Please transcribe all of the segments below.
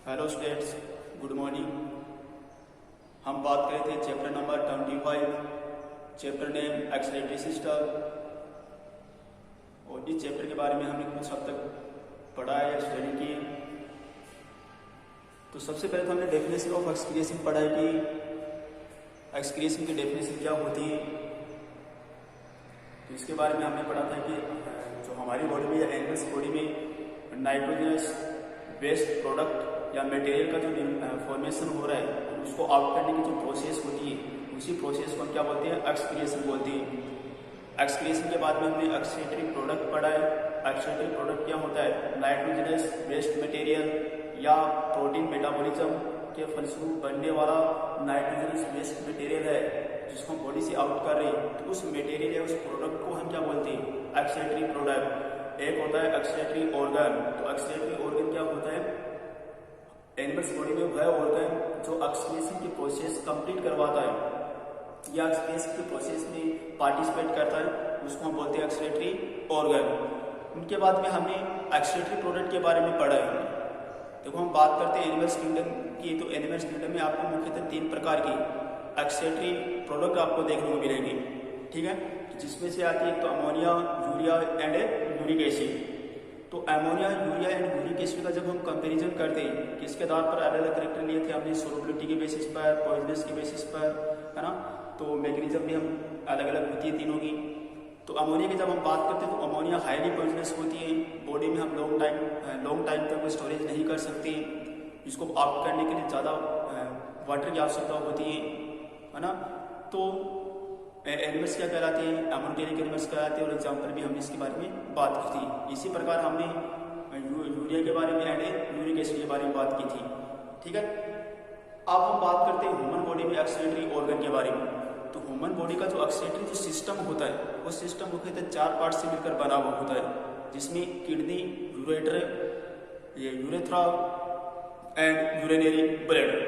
Hello students, good morning. हम बात कर रहे थे chapter number 25, chapter name excretory system. और इस चैप्टर के बारे में हमने कुछ हद तक पढ़ा है, स्टडी की है। तो सबसे पहले तो हमने डेफिनेशन ऑफ एक्सक्रीशन पढ़ा है कि एक्सक्रीशन की डेफिनेशन क्या होती है। तो इसके बारे में हमने पढ़ा था कि जो हमारी बॉडी में या एनिमल्स बॉडी में नाइट्रोजनस वेस्ट प्रोडक्ट या मटेरियल का जो फॉर्मेशन हो रहा है उसको आउट करने की जो प्रोसेस होती है उसी प्रोसेस को हम क्या बोलते हैं, एक्सक्रीशन बोलते हैं। एक्सक्रीशन के बाद में हमने एक्सक्रीटरी प्रोडक्ट पढ़ा है। एक्सक्रीटरी प्रोडक्ट क्या होता है, नाइट्रोजनस वेस्ट मटेरियल या प्रोटीन मेटाबॉलिज्म के फलस्वरूप बनने वाला नाइट्रोजनस वेस्ट मटेरियल है जिसको हम बॉडी से आउट कर रहे हैं। तो उस मटेरियल या उस प्रोडक्ट को हम क्या बोलते हैं, एक्सक्रीटरी प्रोडक्ट। एक होता है एक्सक्रीटरी ऑर्गन। तो एक्सक्रीटरी ऑर्गन क्या होता है, एनिमल्स बॉडी में वह ऑर्गन जो एक्सक्रीशन की प्रोसेस कंप्लीट करवाता है या एक्सक्रीशन की प्रोसेस में पार्टिसिपेट करता है, उसको हम बोलते हैं एक्सक्रीटरी ऑर्गन। उनके बाद में हमने एक्सक्रीटरी प्रोडक्ट के बारे में पढ़ा है। देखो, हम बात करते हैं एनिमल्स किंगडम की, तो एनिमल्स किंगडम में आपको मुख्यतः 3 प्रकार की एक्सक्रीटरी प्रोडक्ट आपको देखने को मिलेंगे, ठीक है, जिसमें से आती है तो ammonia, urea and uric acid. तो ammonia, urea and uric acid का जब हम कंपैरिजन करते हैं, किसके आधार पर अलग अलग करेक्टर लिए थे हमने, सोलबिलिटी के बेसिस पर, पॉइजनस के बेसिस पर, है ना। तो मैकेनिज्म भी हम अलग अलग होती है तीनों की। तो अमोनिया की जब हम बात करते हैं तो अमोनिया हाईली पॉइजनस होती है। बॉडी में हम लॉन्ग टाइम तक स्टोरेज नहीं कर सकते। इसको आउट करने के लिए ज़्यादा वाटर की आवश्यकता होती है ना। तो एनिमल्स क्या कहलाते हैं, अमोनिटिक एनिमल्स कहलाते हैं। और एग्जाम्पल भी हमने इसके बारे में बात की थी। इसी प्रकार हमने यूरिया के बारे में एंड यूरिक एसिड के बारे में बात की थी, ठीक है। अब हम बात करते हैं ह्यूमन बॉडी में एक्सक्रीटरी ऑर्गन के बारे में। तो ह्यूमन बॉडी का जो एक्सक्रीटरी जो सिस्टम होता है वो सिस्टम मुख्यतः 4 पार्ट से मिलकर बना हुआ होता है, जिसमें kidney, ureter, urethra and urinary bladder.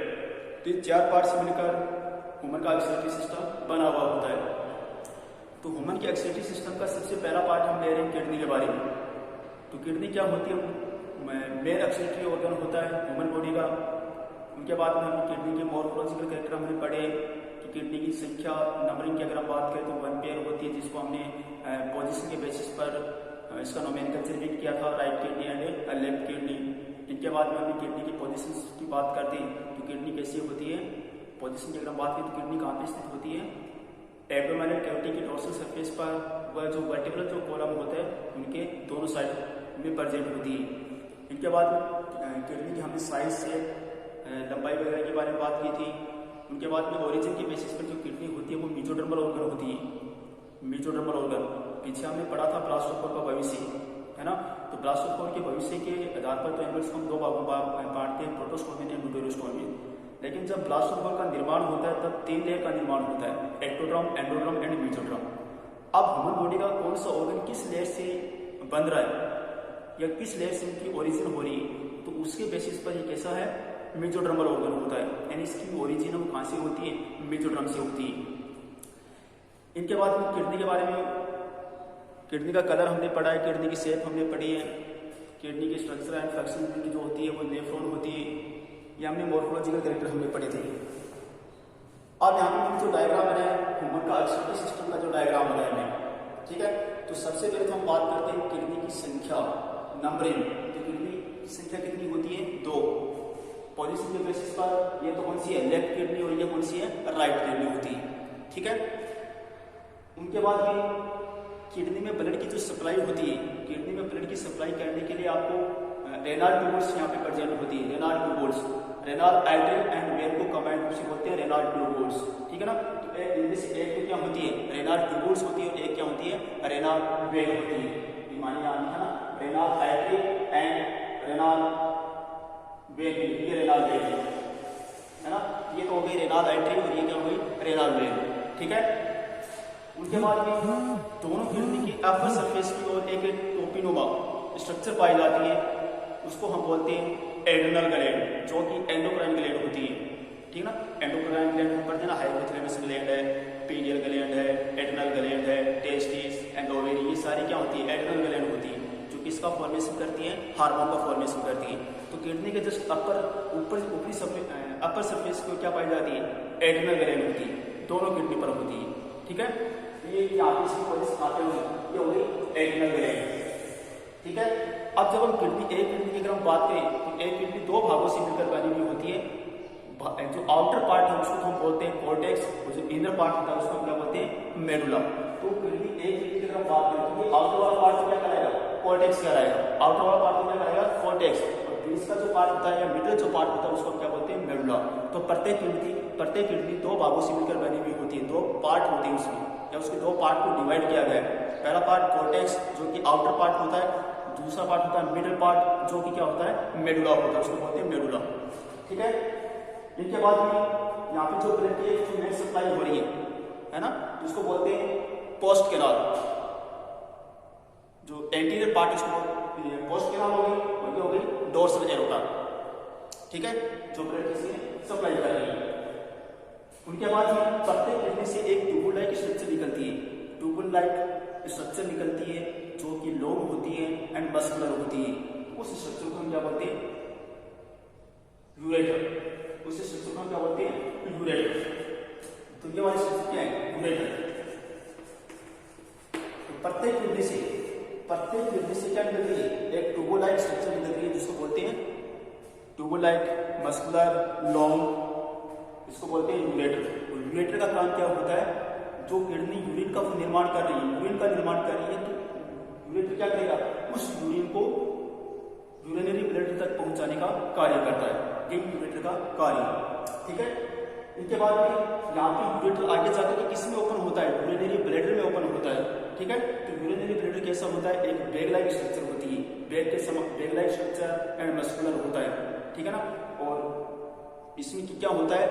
तो ये 4 पार्ट से मिलकर ह्यूमन का एक्सक्रीटरी सिस्टम बना हुआ होता है। तो ह्यूमन के एक्सक्रीटरी सिस्टम का सबसे पहला पार्ट हम ले रहे हैं किडनी के बारे में। तो किडनी क्या होती है, मेन एक्सक्रीटरी ऑर्गन होता है ह्यूमन बॉडी का। उनके बाद में हमने किडनी के मॉर्फोलॉजिकल कैरेक्टर हमने पढ़े कि किडनी की संख्या, नंबरिंग की अगर हम बात करें तो 1 पेयर होती है, जिसको हमने पोजीशन के बेसिस पर इसका नोमेनक्लेचर भी किया था, right kidney and left kidney. इनके बाद में हमने किडनी की पोजीशन की बात करते हैं तो किडनी कैसी होती है, पोजीशन की अगर हम बात करें तो किडनी कहाँ पे स्थित होती है, एब्डोमिनल कैविटी के डोर्सल सरफेस पर। वह जो वर्टिब्रल जो कॉलम होता है उनके दोनों साइड में प्रेजेंट होती है। इनके बाद किडनी की हमने साइज से लंबाई वगैरह के बारे में बात की थी। उनके बाद में ओरिजिन के बेसिस पर जो किडनी होती है वो मेसोडर्मल ऑर्गन होती है। मेसोडर्मल ऑर्गन पीछे हमने पढ़ा था ब्लास्टोकोर का भविष्य, है ना। तो ब्लास्टोकोर के भविष्य के आधार पर तो एनिमल्स को हम 2 भागों में बांटते हैं, प्रोटोस्टोमिन एंड ड्यूटेरोस्टोमिन। लेकिन जब ब्लास्टोकोर का निर्माण होता है तब 3 लेयर का निर्माण होता है, एक्टोड्रम, एंडोड्रम एंड मेसोड्रम। अब ह्यूमन बॉडी का कौन सा ऑर्गन किस लेयर से बन रहा है या किस लेयर से उनकी ओरिजिन हो रही है, तो उसके बेसिस पर ये कैसा है, मेसोड्रमल ऑर्गन होता है। यानी इसकी ओरिजिन वो कहाँ से होती है, मेसोड्रम से होती है। इनके बाद में किडनी के बारे में, किडनी का कलर हमने पढ़ा है, किडनी की शेप हमने पढ़ी है, किडनी की स्ट्रक्चर एंड फंक्शन की जो होती है वो नेफ्रॉन होती है। ये हमने मॉर्फोलॉजिकल कैरेक्टर हमने पढ़े थे। अब यहाँ पे जो डायग्राम बनाया ह्यूमन का एक्सक्रीटरी सिस्टम का जो डायग्राम बनाया है, ठीक है। तो सबसे पहले तो हम बात करते हैं किडनी की संख्या, नंबरिंग। तो किडनी की संख्या कितनी होती है, 2। पोजीशन के बेसिस पर ये तो कौन सी है, लेफ्ट किडनी, और ये कौन सी है, राइट किडनी होती है, ठीक है। उनके बाद में किडनी में ब्लड की जो सप्लाई होती है, किडनी में ब्लड की सप्लाई करने के लिए आपको रेनाल ट्यूब्स यहाँ पे प्रेजेंट होती है, renal tubes, renal artery and when को कंबाइंड रूप से बोलते हैं रेनाल ट्यूब्स, ठीक है ना। तो इनमें से एक तो क्या होती है, रेनाल ट्यूब्स होती है, और एक क्या होती है, रेनाल वेन होती है। मानिए है ना, renal artery and renal when, ये रेनाल वेन है ना। ये तो हो गई रेनाल आर्टरी और ये क्या हो गई, रेनाल वेन, ठीक है। उनके बाद में दोनों किडनी की अपर सरफेस की ओर एक टोपीनुमा स्ट्रक्चर पाई जाती है, उसको हम बोलते हैं एड्रेनल ग्लैंड, जो कि एंडोक्राइन ग्लैंड होती है, ठीक ना। एंडोक्राइन ग्लैंड हम पढ़ते हैं ना, हाइपोथैलेमस ग्लैंड है, पीनियल ग्लैंड है, एड्रेनल ग्लैंड है, टेस्टिस एंड ओवेरी, ये सारी क्या होती है, एड्रेनल ग्लैंड होती है, जो किसका फॉर्मेशन करती है, हार्मोन का फॉर्मेशन करती है। तो किडनी के जस्ट ऊपरी अपर सरफेस को क्या पाई जाती है, एड्रिनल ग्लैंड होती है, दोनों किडनी पर होती है, ठीक है। ये यहाँ पे इसकी पॉलिसी आते हुए ये हो गई एड्रिनल ग्लैंड, ठीक है। अब जब हम एक किडनी की अगर हम बात करें तो एक किडनी दो भागों से मिलकर बनी हुई होती है। जो आउटर पार्ट है उसको हम बोलते हैं कॉर्टेक्स, और जो इनर पार्ट होता है उसको क्या बोलते हैं, मेडुला। तो किडनी एक किडनी की अगर हम बात करें तो आउटर वाला पार्ट क्या कराएगा, कॉर्टेक्स कहलाएगा, आउटर वाला पार्ट क्या कराएगा, कॉर्टेक्स, और बीच का जो पार्ट होता है या मिडिल जो पार्ट होता है उसको क्या बोलते हैं, मेडुला। तो प्रत्येक किडनी दो भागों से मिलकर बनी हुई होती है, दो पार्ट होते हैं उसमें, या उसके दो पार्ट को डिवाइड किया गया है। पहला पार्ट कॉर्टेक्स जो कि आउटर पार्ट होता है, दूसरा पार्ट होता है मिडिल पार्ट जो कि क्या होता है, मेडुला होता है, उसको बोलते हैं मेडुला, ठीक है। इनके बाद में यहाँ पे जो ब्लड की जो मेन सप्लाई हो रही है ना, जिसको बोलते हैं पोस्ट कैनाल, जो एंटीरियर पार्ट इसको पोस्ट कैनाल हो गई, और ये हो गई डोर्सल एरोटा, ठीक है, जो ब्लड किसी सप्लाई कर रही है। उनके बाद में प्रत्येक किडनी से एक ट्यूबुल लाइक स्ट्रक्चर निकलती है, ट्यूबुल लाइक स्ट्रक्चर निकलती है जो कि लॉन्ग होती है एंड मस्कुलर होती है। उस स्ट्रक्चर को हम क्या बोलते हैं, यूरेटर। उस स्ट्रक्चर को हम क्या बोलते हैं, यूरेटर। तो ये वाली स्ट्रक्चर क्या है, यूरेटर। तो प्रत्येक किडनी से क्या निकल रही है, एक ट्यूबुल लाइक स्ट्रक्चर निकल रही है जिसको बोलते हैं ट्यूबुल लाइक मस्कुलर लॉन्ग, इसको बोलते हैं यूरेटर। और यूरेटर का काम क्या होता है, जो किडनी यूरिन का निर्माण कर रही है, तो यूरेटर क्या करेगा, उस यूरिन को यूरिनरी ब्लैडर तक पहुंचाने का कार्य करता है, ये यूरेटर का कार्य, ठीक है। इनके बाद में यहाँ पे यूरेटर आगे जाकर के किस में ओपन होता है, यूरिनरी ब्लैडर में ओपन होता है, ठीक है। तो यूरिनरी ब्लैडर कैसा होता है, एक बैग लाइक स्ट्रक्चर होती है, bag like structure and muscular होता है, ठीक है ना। और इसमें क्या होता है,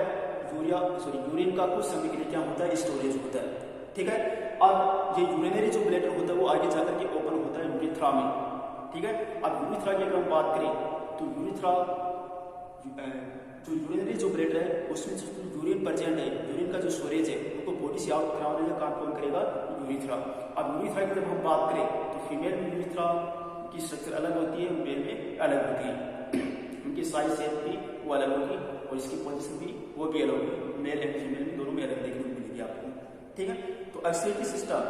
यूरिन का कुछ समय के लिए क्या होता है, स्टोरेज होता है, ठीक है। अब ये यूरिनरी जो ब्लैडर होता है वो आगे जाकर के ओपन होता है यूरिथ्रा में, ठीक है। अब यूरिथ्रा की अगर हम बात करें तो यूरिथ्रा जो यूरिनरी जो ब्लैडर है उसमें जो यूरिन प्रेजेंट है, यूरिन का जो स्टोरेज है उनको बॉडी से आउट कराने का काम कौन करेगा, यूरिथ्रा। अब यूरिथ्रा की जब हम बात करें तो फीमेल में यूरिथ्रा की स्ट्रक्चर अलग होती है, मेल में अलग होती है, उनकी साइज शेप भी वो अलग होगी और इसकी पोजीशन भी वो भी अलग होगी, मेल एंड फीमेल में दोनों में अलग देखने को मिलेगी आपको, ठीक है। तो एक्सक्रीटरी सिस्टम,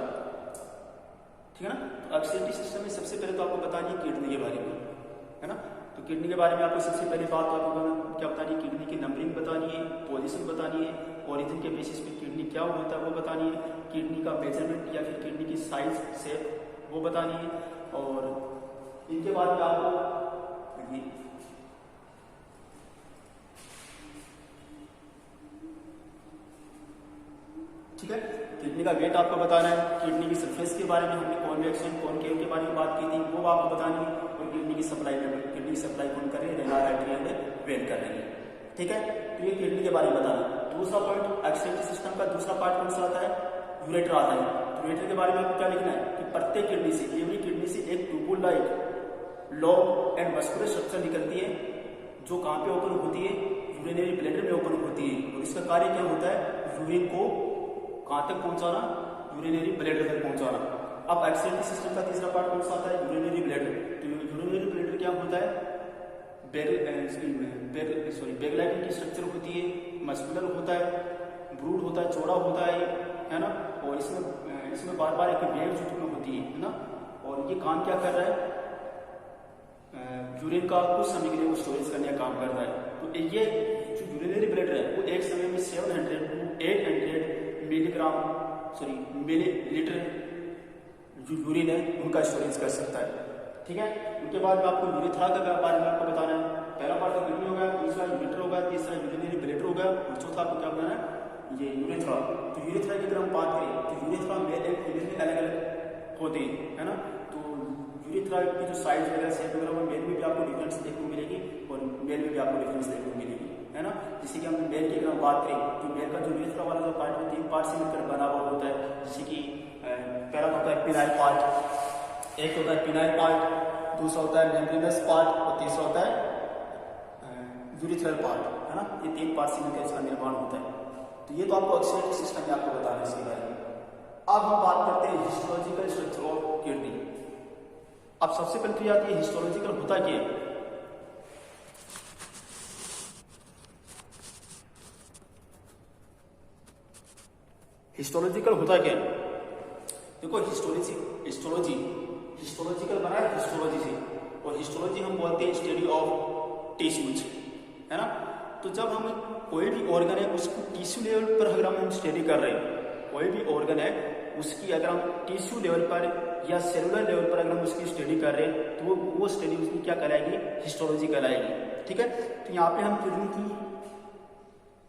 ठीक है ना। तो एक्सक्रीटरी सिस्टम में सबसे पहले तो आपको बतानी है किडनी के बारे में, है ना। तो किडनी के बारे में आपको सबसे पहले बात तो आपको क्या बतानी है, किडनी की नंबरिंग बतानी है, पोजीशन बतानी है, ओरिजिन के बेसिस पे किडनी क्या होता है वो बतानी है, किडनी का मेजरमेंट या फिर किडनी की साइज शेप वो बतानी है, और इनके बाद में आपको ठीक है, किडनी का वेट आपको बताना है, किडनी की सरफेस के बारे में हमने कॉन्वेक्शन कॉनकेव के बारे में बात की थी वो आपको बतानी है, और किडनी की सप्लाई कौन कर रहे हैं, रेनल आर्टरी एंड वेन कर रही है, ठीक है। तो ये किडनी के बारे में बताना। दूसरा पॉइंट एक्सक्रीटरी सिस्टम का दूसरा पार्ट कौन सा आता है, यूरेटर आता है। तो यूरेटर के बारे में आपको क्या लिखना है कि प्रत्येक किडनी से, एवरी किडनी से एक tubule like long and muscular structure निकलती है जो कहाँ पे ओपन होती है, यूरिनरी ब्लैडर में ओपन होती है, और इसका कार्य क्या होता है, यूरिन को कहाँ तक पहुंचाना, यूरिनरी ब्लैडर तक पहुंचाना। अब एक्सक्रीटरी सिस्टम का तीसरा पार्ट कौन सा आता है, यूरिनरी ब्लैडर। तो यूरिनरी ब्लैडर क्या होता है, बैग लाइक की स्ट्रक्चर होती है, मस्कुलर होता है, ब्रूड होता है, चौड़ा होता है ना। और इसमें बार बार एक वेव उत्पन्न होती है ना। और ये काम क्या कर रहा है, यूरिन का कुछ समय के लिए वो स्टोरेज करने का काम करता है। तो ये जो यूरिनरी ब्लैडर है वो एक समय में 700 to 800 मिलीलीटर जो यूरिन है उनका स्टोरेज कर सकता है, ठीक है। उनके बाद में आपको यूरिथ्रा के बारे में आपको बताना है। पहला पार्ट तो किडनी हो गया, दूसरा यूरेटर होगा, तीसरा यूरिनरी ब्लैडर होगा, और चौथा आपको क्या बताना है, ये यूरिथ्रा। तो यूरिथ्रा की अगर हम बात करें तो यूरिथ्रा मेल एंड फीमेल में अलग अलग होते हैं, है ना। तो यूरिथ्रा की जो साइज वगैरह शेप वगैरह वो मेल में भी आपको डिफरेंस देखने को मिलेगी और मेल में भी आपको डिफरेंस देखने को मिलेगी, है ना। जैसे कि हम मेल की अगर हम बात करें तो मेल का जो यूरिथ्रा वाला जो पार्ट है 3 पार्ट से मिलकर बना हुआ होता है। जैसे कि पहला होता है पिनाइल पार्ट, एक होता है पिनाइल पार्ट, दूसरा होता है मेम्ब्रेनस पार्ट, और तीसरा होता है यूरिथ्रल पार्ट, है ना। ये 3 पार्ट से मिलकर इसका निर्माण होता है। तो ये तो आपको एक्सक्रीटरी सिस्टम में आपको बताना है इसके बारे में। अब हम बात करते हैं हिस्टोलॉजिकल स्ट्रक्चर ऑफ किडनी। अब सबसे पहले तो याद ये हिस्टोलॉजिकल होता क्या है। हिस्टोलॉजिकल होता क्या है? देखो हिस्टोलॉजिकल बना है हिस्टोलॉजी से, और हिस्टोलॉजी हम बोलते हैं स्टडी ऑफ टिश्यूज, है ना। तो जब हम कोई भी ऑर्गन है उसको टिश्यू लेवल पर अगर हम स्टडी कर रहे हैं, कोई भी ऑर्गन है उसकी अगर हम टिश्यू लेवल पर या सेलुलर लेवल पर अगर हम उसकी स्टडी कर रहे हैं तो वो स्टडी उसकी क्या कहलाएगी? हिस्टोलॉजी कहलाएगी, ठीक है। तो यहाँ पे हम किडनी की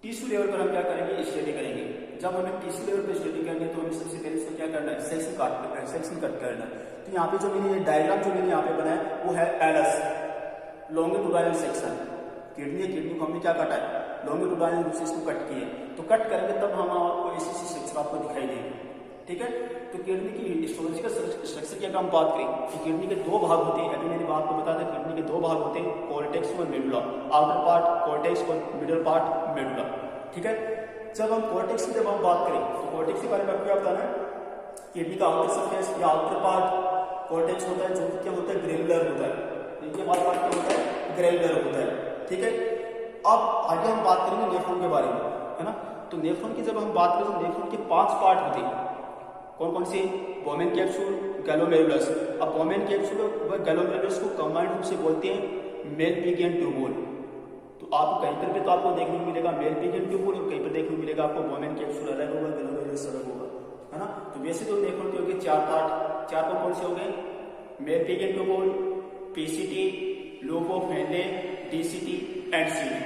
टिश्यू लेवल पर हम क्या करेंगे? स्टडी करेंगे। जब हमें टिश्यू लेवल पर स्टडी करेंगे तो हमें सबसे पहले इसको क्या करना है? सेक्शन कट करना है। तो यहाँ पे जो मैंने डायग्राम जो मैंने यहाँ पे बनाया वो है एलएस, लॉन्गिट्यूडाइनल सेक्शन। किडनी को हमने क्या काटा है? लॉन्गिट्यूडाइनल रूप से इसको कट किए। तो कट करेंगे तब हम आपको ऐसी स्ट्रक्चर आपको दिखाई देगी, ठीक है। तो किडनी की हिस्टोलॉजिकल स्ट्रक्चर की अगर हम बात करें तो किडनी के दो भाग होते हैं। अभी मैंने आपको बताया था किडनी के दो भाग होते हैं, कॉर्टेक्स और मेडुला। आउटर पार्ट कॉर्टेक्स और मिडल पार्ट मेडुला, ठीक है। जब हम कॉर्टेक्स की जब हम बात करें तो कॉर्टेक्स के बारे में आपको क्या बताना है? किडनी का आउटर सरफेस या आउटर पार्ट कॉर्टेक्स होता है, जो कि क्या होता है? ग्रेनुलर होता है। देखिए हमारा पार्ट क्या होता है? ग्रेनुलर होता है, ठीक है। अब आगे हम बात करेंगे नेफ्रॉन के बारे में, है ना। तो नेफ्रॉन की जब हम बात करें तो नेफ्रॉन के 5 पार्ट होते हैं। कौन कौन से? Bowman capsule, glomerulus. अब बोमेन कैप्सूल व गैलोमेरुलस को कंबाइंड रूप से बोलते हैं मेलपिगियन ट्यूबुल। तो आप कहीं पर भी तो आपको देखने को मिलेगा मेलपिगियन ट्यूबुल, और कहीं पर देखने को मिलेगा आपको बोमेन कैप्सूल अलग होगा, गैलोमेरुलस अलग होगा, है ना। तो वैसे तो नेफ्रॉन के हो गए 4 पार्ट। 4 कौन से हो गए? Malpighian tubule, PCT, loop of Henle, DCT and CD.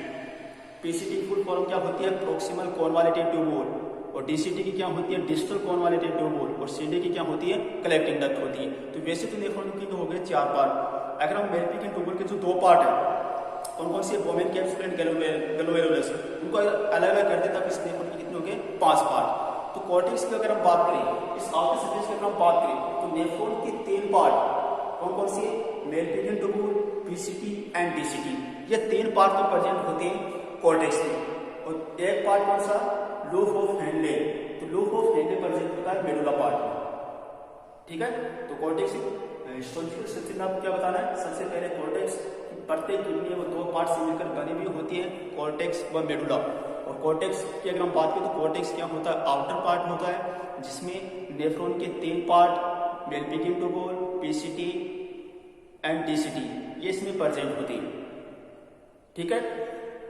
PCT full form क्या होती है? Proximal convoluted tubule. और डीसीटी की क्या होती है? Distal convoluted tubule. और सीडी की क्या होती है? कलेक्टिंग डक्ट होती है। तो वैसे तो नेफ्रॉन की हो गए 4 पार्ट। अगर हम मेलपिगियन ट्यूबुल के जो 2 पार्ट है कौन कौन से? बोमेन कैप्सूल एंड गैलोमेरुलस, उनको अलग अलग कर देता है। इस नेफ्रॉन के कितने हो गए? 5 पार्ट। तो कॉर्टेक्स की अगर हम बात करें, इस आउटर सरफेस की अगर हम बात करें तो नेफ्रॉन के 3 पार्ट कौन कौन से? Malpighian tubule, PCT and DCT. ये 3 पार्ट तो प्रेजेंट होते हैं कॉर्टेक्स में। और एक पार्ट कौन सा? Loop of Henley. तो लूप ऑफ हेनले प्रेजेंट होता है मेडुला पार्ट में, ठीक है। तो कॉर्टेक्स हिस्टोलॉजिकल स्ट्रक्चर में आपको क्या बताना है? सबसे पहले कॉर्टेक्स प्रत्येक किडनी वो 2 पार्ट से मिलकर बनी हुई होती है, कॉर्टेक्स व मेडुला। और कॉर्टेक्स की अगर हम बात करें तो कॉर्टेक्स क्या होता है? आउटर पार्ट होता है जिसमें नेफ्रॉन के 3 part Malpighian tubule, PCT and DCT ये इसमें प्रेजेंट होती है, ठीक है।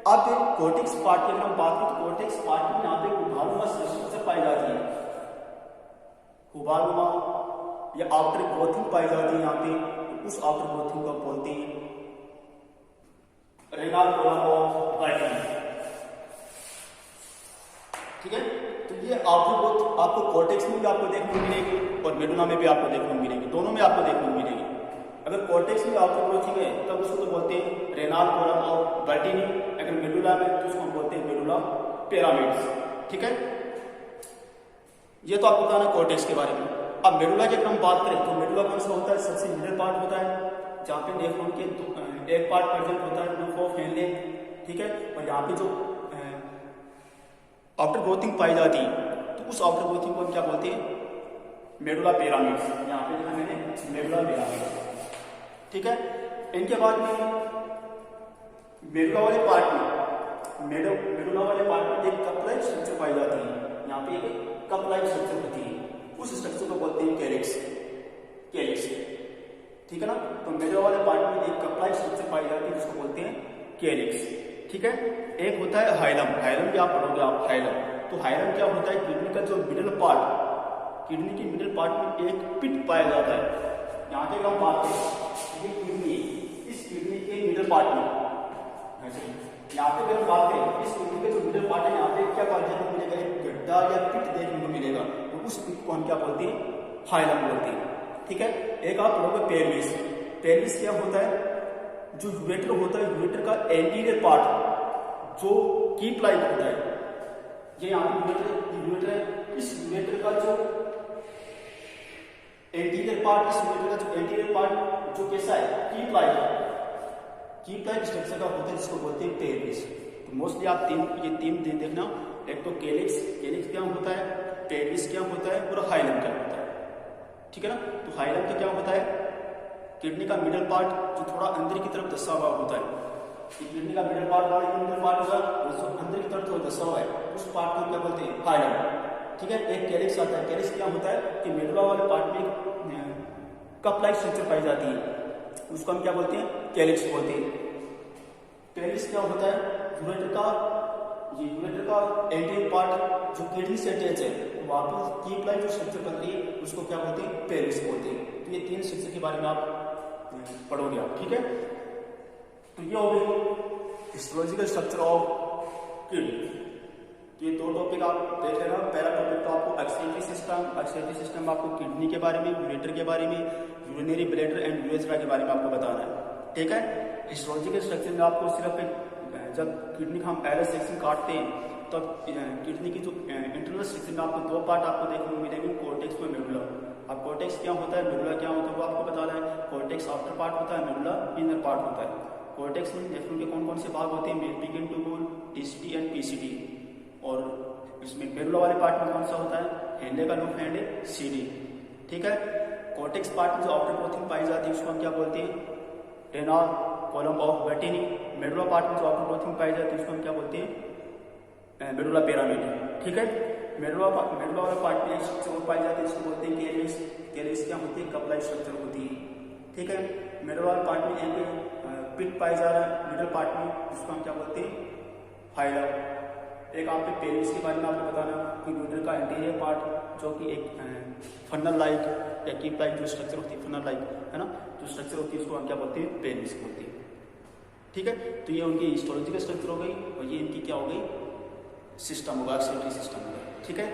अब कॉर्टेक्स पार्ट की अगर हम बात करें तो कॉर्टेक्स पार्ट में यहाँ पे हुबानुमा स्ट्रक्चर पाई जाती है। हुबानुमा या आउटर ग्रोथिंग पाई जाती है यहाँ पे। उस आउटर ग्रोथिंग को बोलते हैं रेनाल कोलम ऑफ बर्टी, ठीक है। तो ये आउटर ग्रोथ आपको कॉर्टेक्स में भी आपको देखने को मिलेगी और मेडुला में भी आपको देखने को मिलेगी, दोनों में आपको देखने को मिलेगी। अगर कॉर्टेक्स में आउटर ग्रोथिंग है तब उसको तो बोलते हैं रेनाल कोलम ऑफ बर्टीनी। अगर मेडुला में तो उसको बोलते हैं मेडुला पिरामिड्स, ठीक है। ये तो आपको बताना कॉर्टेक्स के बारे में। अब मेडुला की अगर हम बात करें तो मेडुला कौन सा होता है? सबसे मिडल पार्ट होता है जहाँ पे नेफ्रॉन के एक पार्ट प्रेजेंट होता है, लूप ऑफ हेनले, ठीक है। और यहाँ पे जो आउटर ग्रोथिंग पाई जाती है तो उस आउटर ग्रोथिंग को हम क्या बोलते हैं? Medulla pyramids. यहाँ पे लिखा मैंने मेडुला पिरामिड्स, ठीक है। इनके बाद में मेडुला वाले पार्ट में एक कप लाइक स्ट्रक्चर पाई जाती है। यहाँ पे एक कप लाइक स्ट्रक्चर होती है, उस स्ट्रक्चर को बोलते हैं कैलिक्स, ठीक है ना। तो मेडुला वाले पार्ट में एक कप लाइक स्ट्रक्चर पाई जाती है जिसको बोलते हैं कैलिक्स, ठीक है। एक होता है हाइलम, हाइलम भी आप पढ़ोगे आप हाइलम। तो हाइलम क्या होता है? किडनी का जो मिडिल पार्ट, किडनी के मिडिल पार्ट में एक पिट पाया जाता है। यहाँ पे हम बात करें ये किडनी, इस किडनी के मिडिल पार्ट में, यहाँ पे अगर हम बात करें इस किडनी के जो मिडिल पार्ट है यहाँ पे क्या देखने को मिलेगा? एक गड्ढा या पिट देखने को मिलेगा। तो उस पिट को हम क्या बोलते हैं? हाइलम बोलते हैं, ठीक है। एक आप पढ़ोगे पेल्विस। पेल्विस क्या होता है? जो यूरेटर होता है, यूरेटर का एंटीरियर पार्ट जो कीप लाइक होता है, ये यहाँ पे यूरेटर है। इस यूरेटर का जो एंटीरियर पार्ट, इस यूरेटर का जो एंटीरियर पार्ट जो कैसा है? कीप लाइक स्ट्रक्चर का होता है जिसको बोलते हैं पेल्विस। तो मोस्टली आप ये तीन देखना, एक तो कैलिक्स क्या होता है, पेल्विस क्या होता है और हाइलम क्या होता है, ठीक है ना। तो हाइलम का क्या होता है? किडनी का मिडल पार्ट जो थोड़ा अंदर की तरफ धंसा हुआ होता है, किडनी का मिडल पार्ट होगा जो अंदर की तरफ थोड़ा धंसा हुआ है, उस पार्ट को क्या बोलते हैं, हाइलम। ठीक है, एक कैलिक्स आता है। कैलिक्स क्या होता है कि मेडुला वाले पार्ट में कप लाइक स्ट्रक्चर पाई जाती है, उसको हम क्या बोलते हैं, कैलिक्स बोलते हैं। कैलिक्स क्या होता है, यूरेटर का एंटीरियर पार्ट जो किडनी से अटैच है, वहां पर कीप लाइक जो स्ट्रक्चर बन रही है उसको क्या बोलते हैं, पेरिस बोलते हैं। तो ये 3 स्ट्रक्चर के बारे में आप पढ़ोगे आप। ठीक है, तो ये हो गई हिस्टोलॉजिकल स्ट्रक्चर ऑफ किडनी। ये 2 टॉपिक आप देख लेना। पहला टॉपिक तो आपको एक्सक्रीटरी सिस्टम आपको किडनी के बारे में, यूरेटर के बारे में, यूरिनरी ब्लैडर एंड यूरेथ्रा के बारे में आपको बताना है। ठीक है, हिस्टोलॉजिकल स्ट्रक्चर में आपको सिर्फ जब किडनी का हम एरर सेक्शन काटते हैं तब किडनी की जो इंटरनल स्ट्रक्चर में आपको 2 पार्ट आपको देखने को मिलेंगे, कोर्टेक्स और मेडुला। अब कोर्टेक्स क्या होता है, मेडुला क्या होता है, वो आपको बताना है। कोर्टेक्स आउटर पार्ट होता है, मेडुला इनर पार्ट होता है। कोर्टेक्स में नेफ्रॉन के कौन कौन से भाग होते हैं, मेडिकेन ट्यूब्यूल, टीसीटी एंड पीसीटी। और इसमें मेडुला वाले पार्ट में कौन सा होता है, हेंडे का लूप एंड सीडी। ठीक है, कोर्टेक्स पार्ट में जो आउटर क्लोथिंग पाई जाती है उसको हम क्या बोलते हैं, renal column of Bertini. Medulla part में जो आउटर क्लोथिंग पाई जाती है उसको हम क्या बोलते हैं, मेडुला पिरामिड। ठीक है, मेडुला वाला पार्ट में एक स्ट्रक्चर पाई जाती है जिसको बोलते हैं कैलिक्स। कैलिक्स क्या होती है, कप लाइक स्ट्रक्चर होती है। ठीक है, मेडुला वाले पार्ट में एक पिट पाई जा रहा है मिडल पार्ट में, जिसको हम क्या बोलते हैं, फाइलम। एक आपके पेरिस के बारे में आपको बताना कि यूरेटर का इंटीरियर पार्ट जो कि एक फनल लाइक या कीप लाइक जो स्ट्रक्चर होती है, फनल लाइक है ना, जो स्ट्रक्चर होती है उसको हम क्या बोलते हैं, पेरिस बोलते हैं। ठीक है, तो ये उनकी हिस्टोलॉजिकल स्ट्रक्चर हो गई और ये इनकी क्या हो गई, सिस्टम होगा, एक्सक्रीटरी सिस्टम होगा। ठीक है,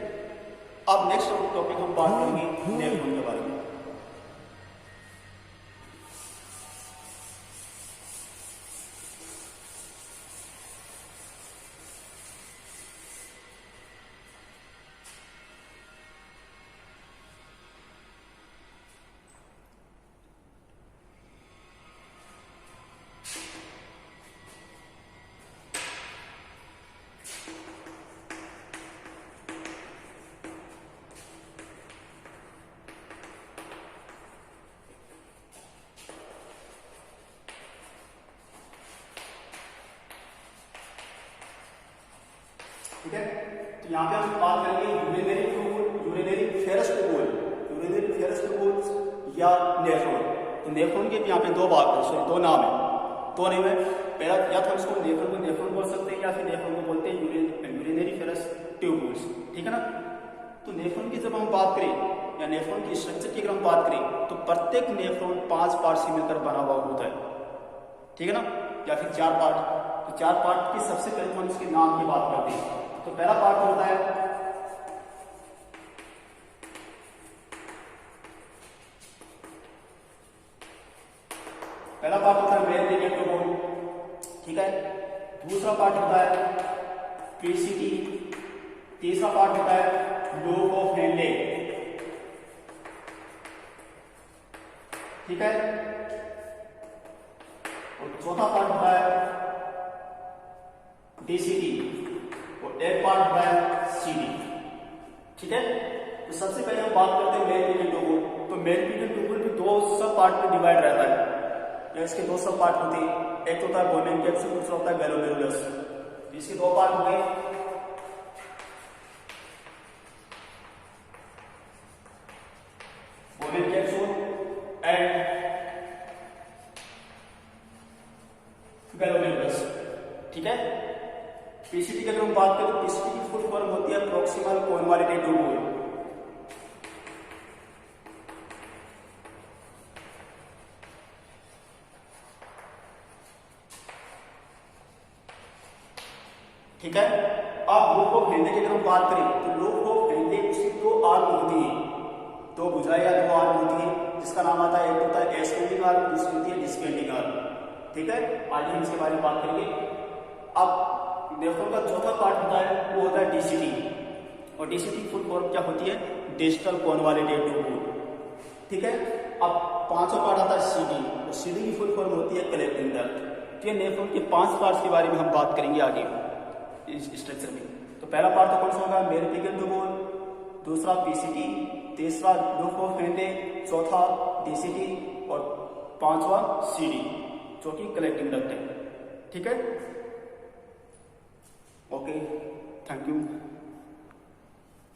अब नेक्स्ट टॉपिक हम बात करेंगे नेफ्रॉन के बारे में। ठीक है, तो यहाँ पे हम बात करेंगे यूरिनरी फेरस ट्यूब्यूल या नेफ्रॉन। तो नेफ्रॉन के यहाँ पे 2 नाम है, 2 नेम है। पहला या तो हम इसको नेफ्रॉन बोल सकते हैं या फिर नेफ्रॉन को बोलते हैं यूरिनरी फेरस ट्यूब्यूल्स। ठीक है ना, तो नेफ्रॉन की जब हम बात करें या नेफ्रॉन की स्ट्रक्चर की अगर हम बात करें तो प्रत्येक नेफ्रॉन 5 पार्ट से मिलकर बना हुआ होता है। ठीक है ना, या फिर 4 पार्ट। तो 4 पार्ट की सबसे पहले हम इसके नाम की बात करते हैं। तो पहला पार्ट होता है मेल लिगेंड ट्यूब्यूल। ठीक है, दूसरा पार्ट होता है पीसीटी, तीसरा पार्ट होता है लूप ऑफ हेंडे। ठीक है, और चौथा पार्ट होता है डीसीटी और एक पार्ट होता है सीडी। ठीक है, तो सबसे पहले हम बात करते हैं मेल लिगेंड ट्यूब्यूल। तो मेल लिगेंड ट्यूब्यूल भी 2 सब पार्ट में डिवाइड रहता है, या इसके 2 सब पार्ट होते हैं। एक होता है बोमेन कैप्सूल, दूसरा होता है ग्लोमेरुलस। इसके 2 पार्ट हो गए, बोमेन कैप्सूल एंड ग्लोमेरुलस। ठीक है, पीसीटी की अगर हम बात करें तो पीसीटी की फुल फॉर्म होती है प्रॉक्सिमल कॉन्वालिटेड ट्यूब्यूल। ठीक है, अब लूप ऑफ हेंडे की अगर हम बात करें तो लूप ऑफ हेंडे उसकी 2 आर्म होती है, 2 भुजाएं या 2 आर्म होती है, जिसका नाम आता है, एक होता है एस्केंडिंग आर्म, दूसरी होती है डिस्केंडिंग आर्म। ठीक है, आगे हम इसके बारे में बात करेंगे। अब नेफ्रॉन का चौथा पार्ट होता है वो होता है डीसीटी, और डीसीटी की फुल फॉर्म क्या होती है, डिस्टल कॉन्वालिटेड ट्यूब्यूल। ठीक है, अब 5वां पार्ट आता है सीडी, और सीडी की फुल फॉर्म होती है कलेक्टिंग डक्ट। तो ये नेफ्रॉन के 5 पार्ट्स के बारे में हम बात करेंगे आगे इस स्ट्रक्चर में। तो पहला पार्ट तो कौन सा होगा, मेल लिगेंड ट्यूब्यूल, दूसरा पीसीटी, तीसरा लूप ऑफ हेंडे, चौथा डीसीटी और पांचवा CD जो कि कलेक्टिंग डक्ट है। ठीक है, ओके, थैंक यू।